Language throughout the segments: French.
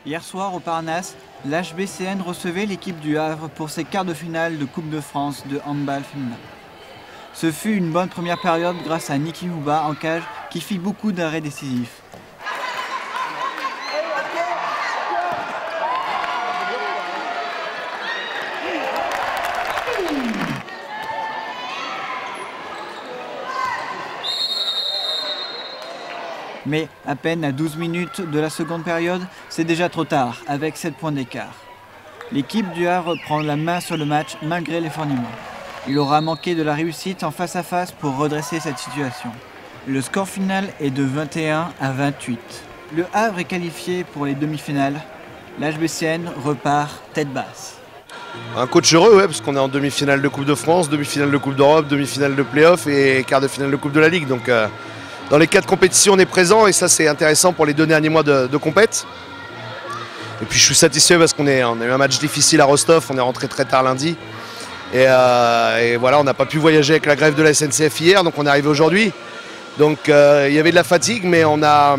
Hier soir au Parnasse, l'HBCN recevait l'équipe du Havre pour ses quarts de finale de Coupe de France de handball féminin. Ce fut une bonne première période grâce à Niki Houba en cage qui fit beaucoup d'arrêts décisifs. Mais à peine à 12 minutes de la seconde période, c'est déjà trop tard, avec 7 points d'écart. L'équipe du Havre prend la main sur le match malgré l'effort minimum. Il aura manqué de la réussite en face-à-face pour redresser cette situation. Le score final est de 21 à 28. Le Havre est qualifié pour les demi-finales. L'HBCN repart tête basse. Un coach heureux, ouais, parce qu'on est en demi-finale de Coupe de France, demi-finale de Coupe d'Europe, demi-finale de Play-off et quart de finale de Coupe de la Ligue. Donc dans les 4 compétitions, on est présent et ça c'est intéressant pour les 2 derniers mois de compète. Et puis je suis satisfait parce qu'on a eu un match difficile à Rostov, on est rentré très tard lundi. Et voilà, on n'a pas pu voyager avec la grève de la SNCF hier, donc on est arrivé aujourd'hui. Donc il y avait de la fatigue, mais on a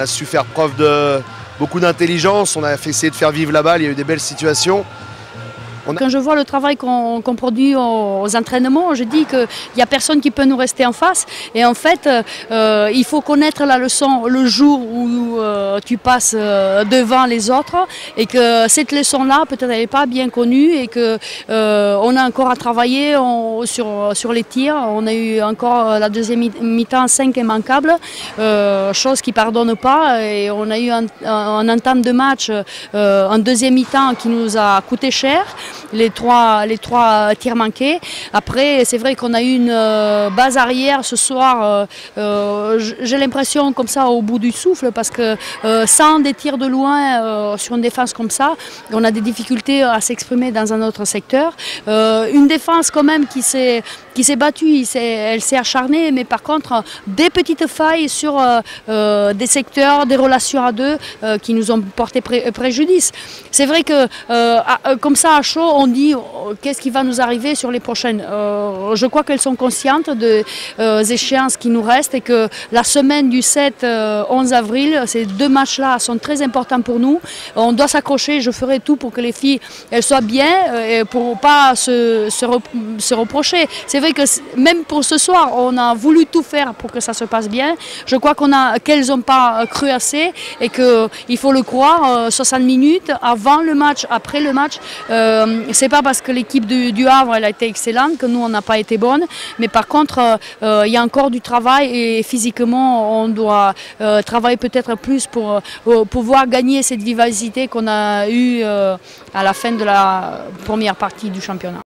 su faire preuve de beaucoup d'intelligence, on a essayé de faire vivre la balle, il y a eu des belles situations. Quand je vois le travail qu'on produit aux entraînements, je dis qu'il n'y a personne qui peut nous rester en face. Et en fait, il faut connaître la leçon le jour où tu passes devant les autres et que cette leçon-là, peut-être elle n'est pas bien connue et qu'on a encore à travailler sur les tirs. On a eu encore la deuxième mi-temps 5 immanquables, chose qui ne pardonne pas. Et on a eu un entame de match en deuxième mi-temps qui nous a coûté cher. Les trois tirs manqués. Après, c'est vrai qu'on a eu une base arrière ce soir. J'ai l'impression comme ça au bout du souffle parce que sans des tirs de loin sur une défense comme ça, on a des difficultés à s'exprimer dans un autre secteur. Une défense quand même qui s'est battue, elle s'est acharnée, mais par contre des petites failles sur des secteurs, des relations à deux qui nous ont porté préjudice. C'est vrai que comme ça à chaud, on dit qu'est-ce qui va nous arriver sur les prochaines. Je crois qu'elles sont conscientes des échéances qui nous restent et que la semaine du 7-11 avril, ces 2 matchs-là sont très importants pour nous. On doit s'accrocher, je ferai tout pour que les filles elles soient bien et pour ne pas se reprocher. C'est vrai que même pour ce soir, on a voulu tout faire pour que ça se passe bien. Je crois qu'elles n'ont pas cru assez et qu'il faut le croire, 60 minutes avant le match, après le match. C'est pas parce que l'équipe du Havre elle a été excellente que nous on n'a pas été bonne, mais par contre il y a encore du travail et physiquement on doit travailler peut-être plus pour pouvoir gagner cette vivacité qu'on a eue à la fin de la première partie du championnat.